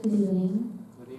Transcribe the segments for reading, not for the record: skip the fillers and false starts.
Good evening. Good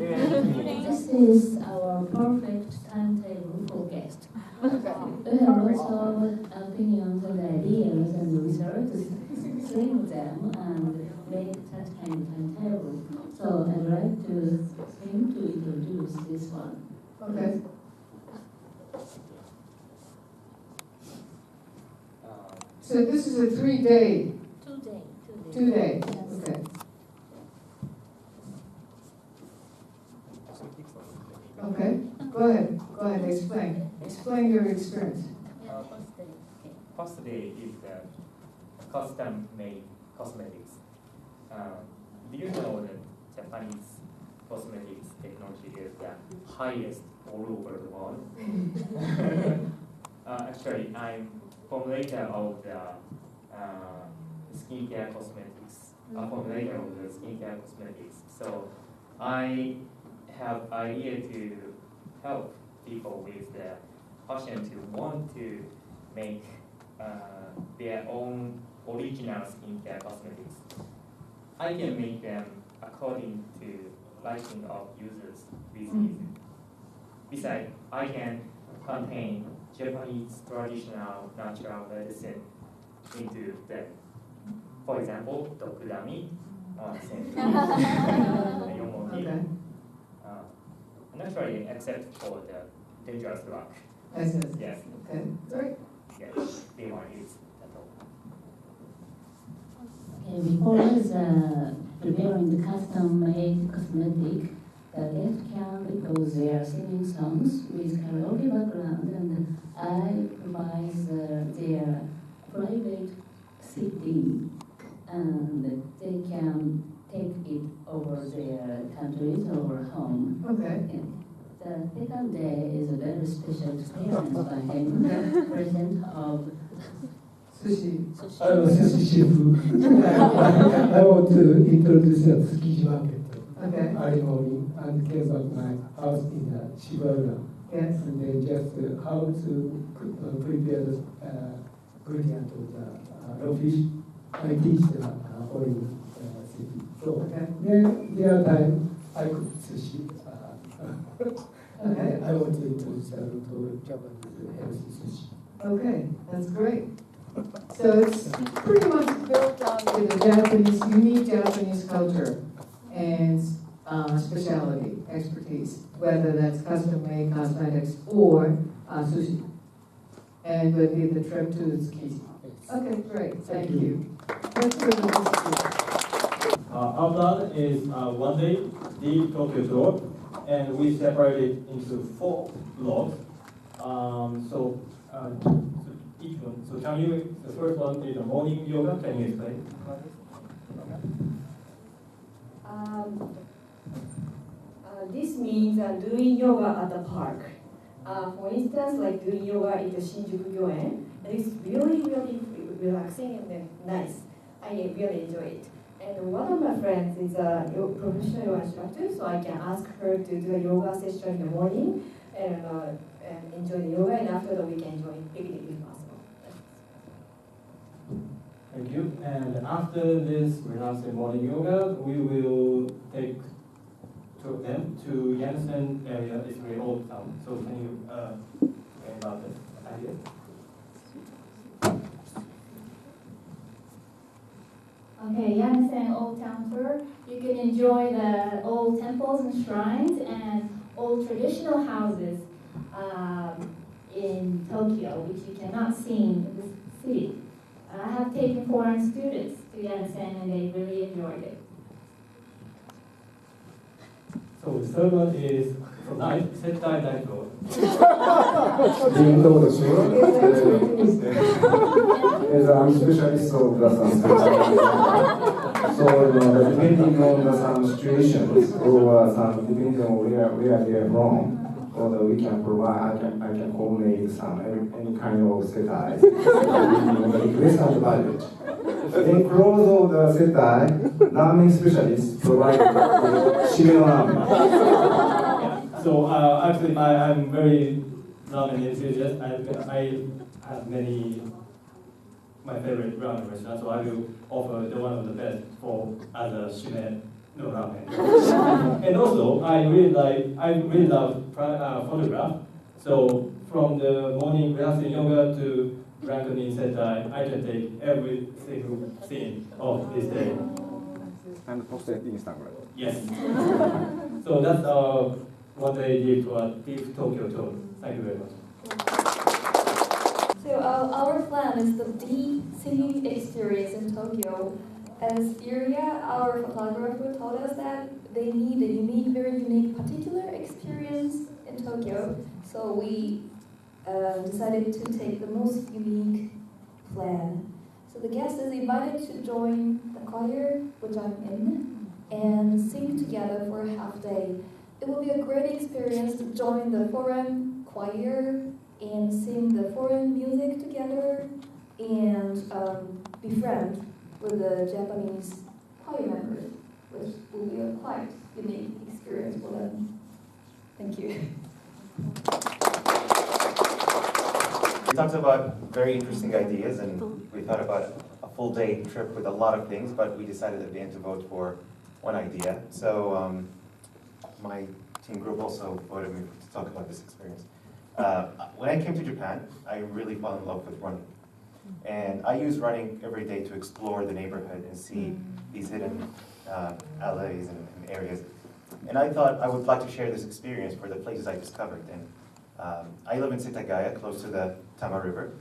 evening. This is our perfect timetable for guests. We have also opinions and ideas and research to stream them and make that kind of timetable. So I'd like him to introduce this one. Okay. So this is a 3-day. 2-day. 2-day. Yes. Okay. Okay. Go ahead. Explain. Explain your experience. First day is the custom-made cosmetics. Do you know that Japanese cosmetics technology is the highest all over the world? Actually, I'm formulator of the skincare cosmetics. Formulator of the skincare cosmetics. So I have idea to help people with the passion to want to make their own original skincare cosmetics. I can make them according to liking of users with easy. Besides, I can contain Japanese traditional natural medicine into them. For example, dokudami, yomogi. Okay. Naturally, except for the dangerous rock. I see. Yes. Okay. Great. Yes. They want use at all. Okay, before preparing the custom-made cosmetic, the guest can compose their singing songs with karaoke background, and I provide their private CD, and they can take it over their countries or home. Okay. The second day is a very special experience by him, present of Sushi. I'm a sushi chef. I want to introduce a Tsukiji market Okay. early morning and came back my house in Shibuya. Yes. And then just how to prepare the ingredient of the raw fish. I teach the foreign city. So Okay. then the other time I cook sushi. Okay. I want to introduce a lot of Japanese healthy sushi. Okay. That's great. So it's pretty much built on with the Japanese, unique Japanese culture and specialty, expertise, whether that's custom-made cosmetics or sushi. And would be the trip to Tsukiji. Okay, great. Thank you. Let's go to the Our plan is 1 day, the Tokyo tour, and we separate it into 4 blocks. So each one. So can you? The first one is a morning yoga. Can you explain? This means doing yoga at the park. For instance, like doing yoga at the Shinjuku Gyoen. And it's really, really relaxing and then nice. I really enjoy it. And one of my friends is a professional yoga instructor, so I can ask her to do a yoga session in the morning and enjoy the yoga, and after that we can enjoy picnic if possible. Thank you. And after this relaxing morning yoga, we will take two of them to Yansen area. It's very old town. So can you explain about this idea? Okay, Yansen Old Town Tour. You can enjoy the old temples and shrines and old traditional houses in Tokyo, which you cannot see in this city. I have taken foreign students to Yansen and they really enjoyed it. So the third one is night, Sentai Night Road. 銀道でしょ I'm specialist of the sun. So depending on the some situations or some depending on where they are from, or we can provide, I can coordinate some any kind of setai. Request and budget. In close of the setai, ramen specialist provide shime ramen. So actually, I'm very ramen enthusiast. I have many my favorite ramen restaurants, so I will offer the one of the best for as a shime No ramen. And also, I really love photograph. So from the morning relaxing yoga to Rangoon Sentai, I can take every single scene of this day. And post it Instagram. Yes. So that's what I did for Deep Tokyo Tour. Thank you very much. So our plan is the deep singing experience in Tokyo. As Iria, our photographer, told us that they need a unique, very unique, particular experience in Tokyo. So we decided to take the most unique plan. So the guest is invited to join the choir, which I'm in, and sing together for a half day. It will be a great experience to join the foreign choir and sing the foreign music together and befriend with the Japanese choir members, which will be a quite unique experience for them. Thank you. We talked about very interesting ideas, and we thought about a full day trip with a lot of things, but we decided at the end to vote for one idea. So my team group also voted me to talk about this experience. When I came to Japan, I really fell in love with running. And I use running every day to explore the neighborhood and see these hidden alleys and areas. And I thought I would like to share this experience for the places I discovered. And I live in Setagaya, close to the Tama River.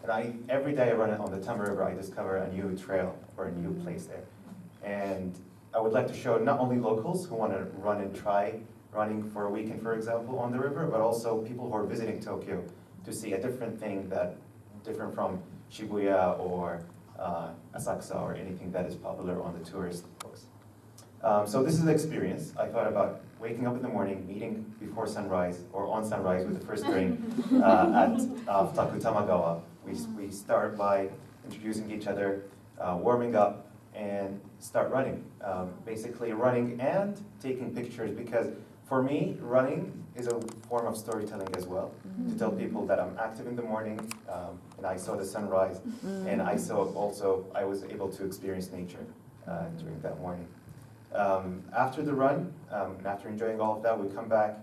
And every day I run on the Tama River, I discover a new trail or a new place there. And I would like to show not only locals who want to run and try running for a weekend, for example, on the river, but also people who are visiting Tokyo to see a different thing different from Shibuya or Asakusa or anything that is popular on the tourist books. So this is the experience. I thought about waking up in the morning, meeting before sunrise or on sunrise with the first drink at Takutamagawa. We start by introducing each other, warming up, and start running. Basically running and taking pictures, because for me, running is a form of storytelling as well. To tell people that I'm active in the morning, and I saw the sunrise, and I was able to experience nature during that morning. After the run, and after enjoying all of that, we come back,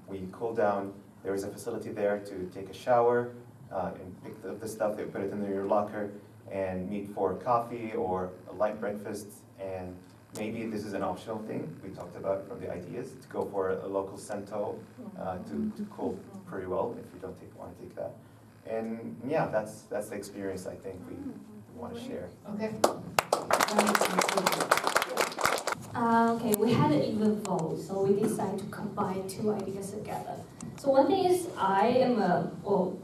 we cool down. There is a facility there to take a shower, and pick up the stuff, they put it in your locker, and meet for coffee or a light breakfast. And maybe this is an optional thing we talked about from the ideas, to go for a local sento to cool pretty well if you don't want to take that. And yeah, that's the experience I think we want to share. Okay. Okay, we had an even vote, so we decided to combine two ideas together. So one thing is I am a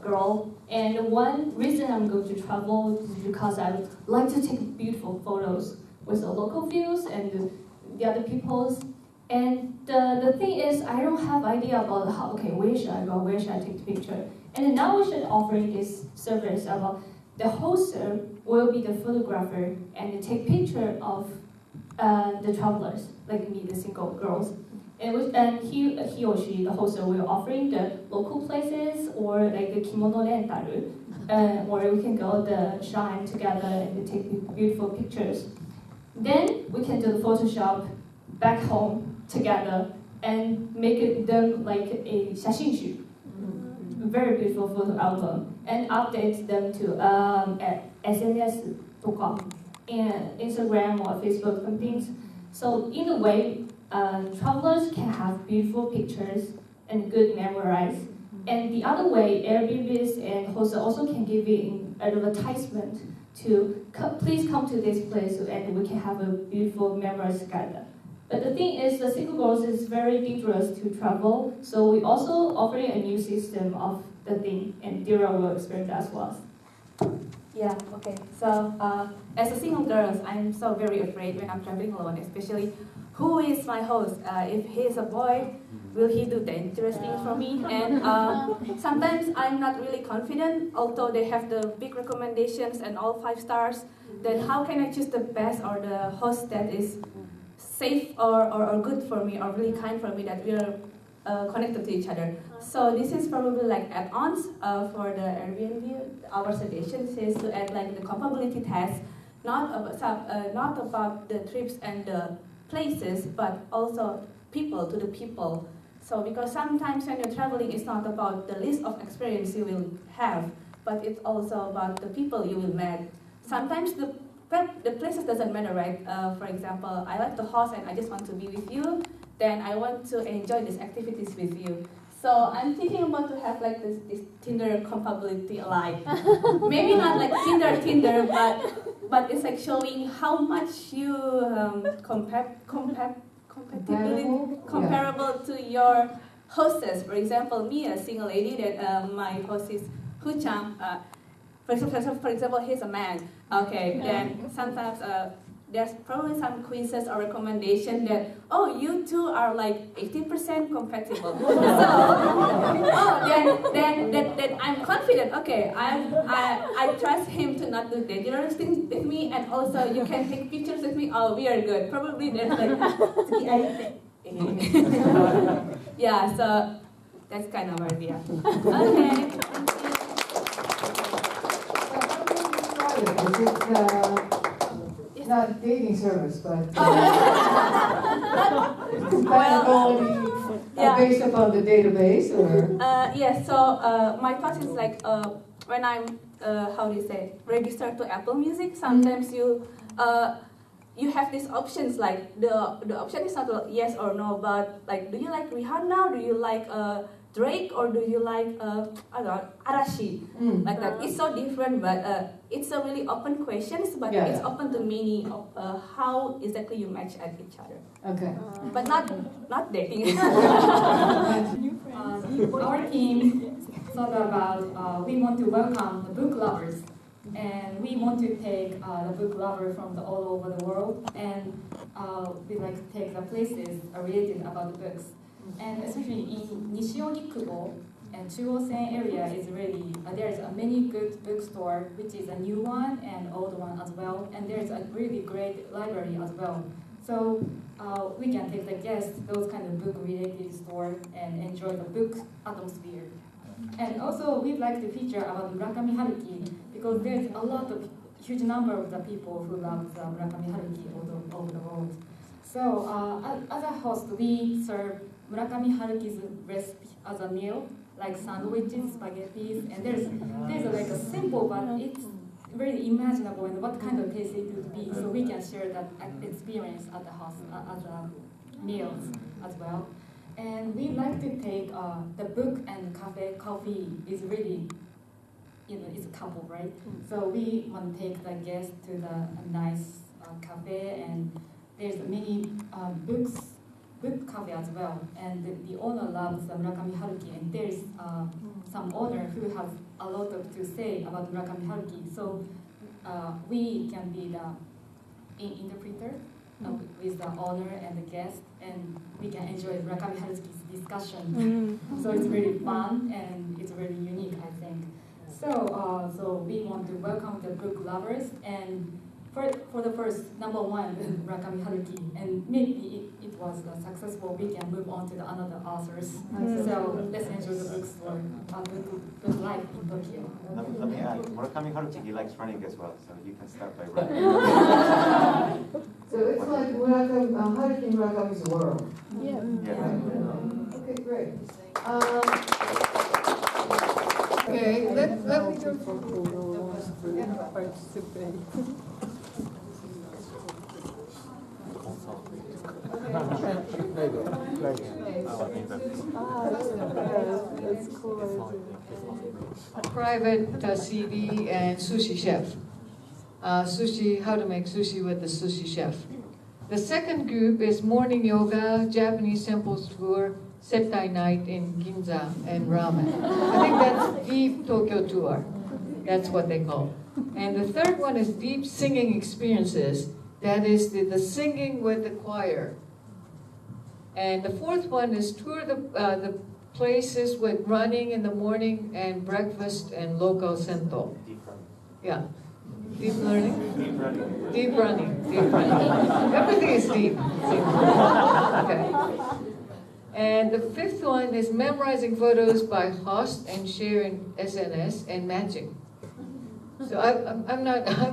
girl, and one reason I'm going to travel is because I like to take beautiful photos with the local views and the other people's. And the thing is, I don't have idea about where should I go, where should I take the picture. And now we should offer this service about the host will be the photographer and take picture of the travelers, like me, the single girls. And he or she, the host, will offering the local places or like the kimono rental, or we can go the shrine together and take beautiful pictures. Then we can do the Photoshop back home together and make them like a 写真集, very beautiful photo album, and update them to SNS and Instagram or Facebook and things. So in a way, travelers can have beautiful pictures and good memories. And the other way, Airbnbs and hosts also can give you an advertisement to please come to this place and we can have a beautiful memories together. But the thing is, the single girls is very dangerous to travel, so we also offering a new system of the thing, and Dira will experience as well. Yeah, okay. So as a single girl, I'm so very afraid when I'm traveling alone, especially who is my host? If he's a boy, will he do dangerous things for me? And sometimes I'm not really confident, although they have the big recommendations and all 5 stars, then how can I choose the best or the host that is safe or good for me or really kind for me, that we are connected to each other? So this is probably like add-ons for the Airbnb. Our suggestion is to add like the compatibility test, not about the trips and the places, but also people to the people. So because sometimes when you're traveling, it's not about the list of experience you will have, but it's also about the people you will meet. Sometimes the places doesn't matter, right? For example, I like the host and I just want to be with you, then I want to enjoy these activities with you. So I'm thinking about to have like this Tinder compatibility alike. Maybe not like Tinder, but it's like showing how much you comparable to your hostess. For example, me, a single lady, that my host is Huchang. For example, he's a man. Okay, then sometimes there's probably some quizzes or recommendation that, oh, you two are like 80% compatible. So, then I'm confident. Okay, I trust him to not do dangerous things with me, and also you can take pictures with me. Oh, we are good. Probably there's like, yeah. So that's kind of our idea. Okay. It's not dating service, but based upon the database, or yes. So my thought is like when I'm registered to Apple Music. Sometimes you have these options, like the option is not a yes or no, but like, do you like Rihanna? Do you like Drake, or do you like Arashi? Like that. It's so different, but it's a really open questions, but it's open to many of how exactly you match at each other. Okay. But not dating. Our team thought about we want to welcome the book lovers, and we want to take the book lover from all over the world, and we like to take the places related about the books. And especially in Nishio-Nikubo and Chuo-sen area is really, there's a many good bookstore, which is a new one and old one as well. And there's a really great library as well. So we can take the guests, those kind of book-related store, and enjoy the book atmosphere. And also we'd like to feature about Murakami Haruki, because there's a lot of huge number of the people who love Murakami Haruki all over the world. So as a host, we serve Murakami Haruki's recipe as a meal, like sandwiches, spaghettis, and there's like a simple, but it's very imaginable and what kind of taste it would be, so we can share that experience at the house as a meals as well. And we like to take the book and coffee is really, it's a couple, right? So we want to take the guests to the nice cafe, and there's many book cafe as well, and the owner loves Murakami Haruki, and there's some owner who has a lot to say about Murakami Haruki, so we can be the interpreter with the owner and the guest, and we can enjoy Murakami Haruki's discussion. So it's really fun and it's really unique, I think. So we want to welcome the book lovers, and for the first #1, Murakami Haruki, and maybe it was successful, we can move on to the another authors. So let's enjoy the bookstore, book life in Tokyo. Let me add, Murakami Haruki, he likes running as well, so you can start by running. So it's like Haruki Murakami's world. Yeah. Okay, great. Okay, let me go participate. That's cool. Private CD and sushi chef. Sushi, how to make sushi with the sushi chef. The second group is morning yoga, Japanese temple tour, Settai night in Ginza, and ramen. I think that's Deep Tokyo Tour. That's what they call. And the third one is deep singing experiences. That is the singing with the choir. And the fourth one is tour the places with running in the morning and breakfast and local sento. Deep running. Yeah. Deep learning? Deep running. Deep running. Deep running. Everything is deep. Okay. And the fifth one is memorizing photos by host and share in SNS and matching. So I'm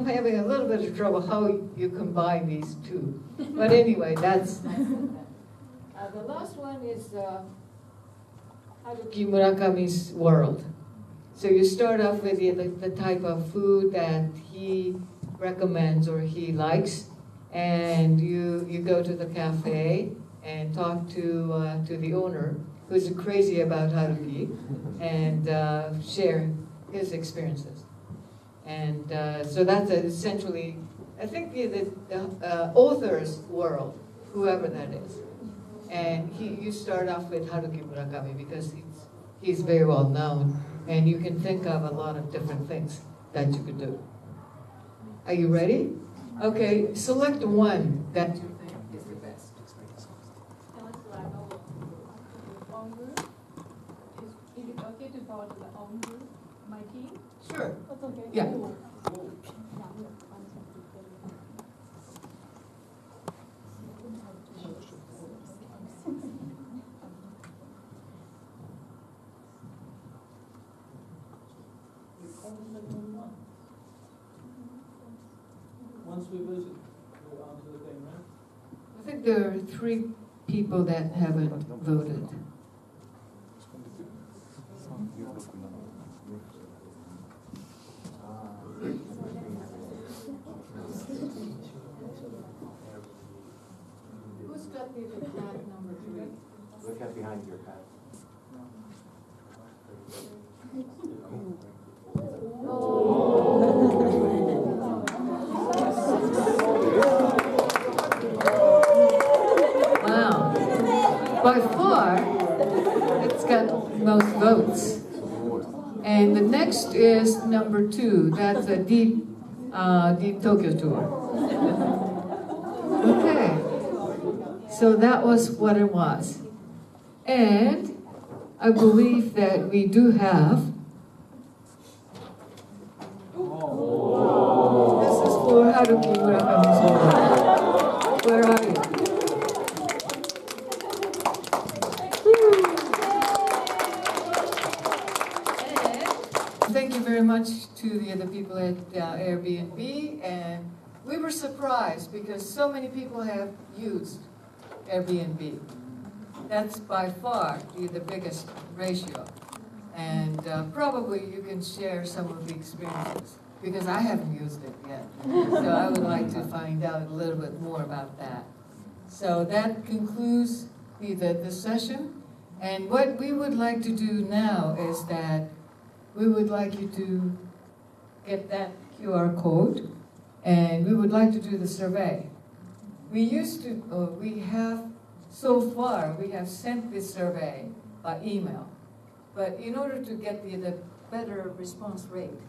having a little bit of trouble how you combine these two. But anyway, that's the last one is Haruki Murakami's world. So you start off with the type of food that he recommends or he likes, and you go to the cafe and talk to the owner, who's crazy about haruki, and share his experiences. And so that's essentially, I think, the author's world, whoever that is. And you start off with Haruki Murakami because he's very well known, and you can think of a lot of different things that you could do. Are you ready? Okay, select one that you think is the best. Is it okay to go to the home group, my team? Sure. That's okay. Yeah. Once we visit, go on to the thing, right? I think there are 3 people that haven't voted. Who's got the pad number 3? Look at behind your pad. Wow. By far, it's got most votes. And the next is number 2. That's a deep Tokyo tour. Okay. So that was what it was. And I believe that we do have. This is for Haruki Murakami's world. Where are you? Thank you very much to the other people at Airbnb, and we were surprised because so many people have used Airbnb. That's by far the biggest ratio, and probably you can share some of the experiences because I haven't used it yet, so I would like to find out a little bit more about that. So that concludes the session, and what we would like to do now is that we would like you to get that QR code, and we would like to do the survey. We have sent this survey by email, but in order to get the better response rate,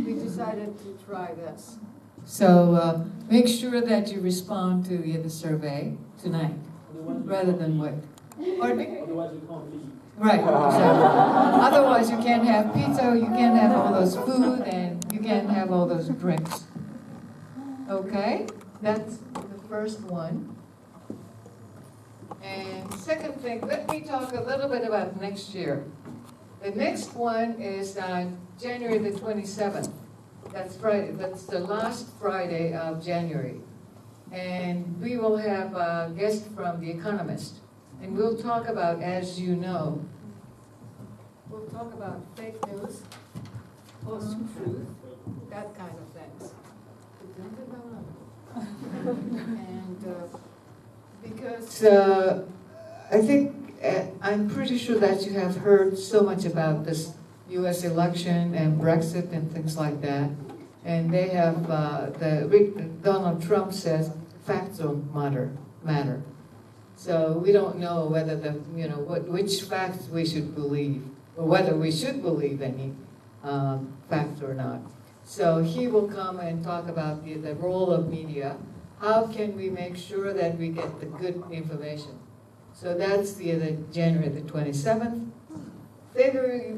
we decided to try this. So make sure that you respond to the survey tonight, rather than wait. Pardon me? Otherwise, you can't leave. Right, exactly. Otherwise, you can't have pizza, you can't have all those food, and you can't have all those drinks. Okay, that's the first one. And second thing, let me talk a little bit about next year. The next one is on January the 27th. That's Friday. That's the last Friday of January. And we will have a guest from The Economist. And we'll talk about, as you know, we'll talk about fake news, post-truth, that kind of things. And because I think, I'm pretty sure that you have heard so much about this U.S. election and Brexit and things like that. And they have, Donald Trump says, facts don't matter. So we don't know whether which facts we should believe, or whether we should believe any facts or not. So he will come and talk about the role of media. How can we make sure that we get the good information? So that's the January the 27th. February,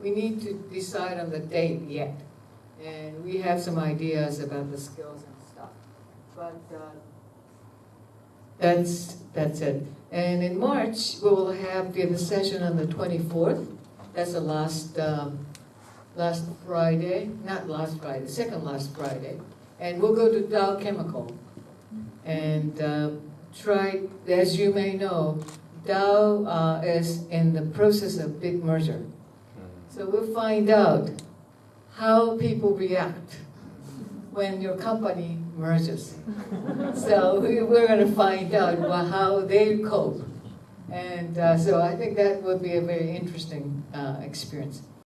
we need to decide on the date yet. And we have some ideas about the skills and stuff. But that's it. And in March, we will have the session on the 24th. That's the last Friday, not last Friday, second last Friday. And we'll go to Dow Chemical and try, as you may know, Dow is in the process of big merger. So we'll find out how people react when your company merges. So we're going to find out how they cope. And so I think that would be a very interesting experience.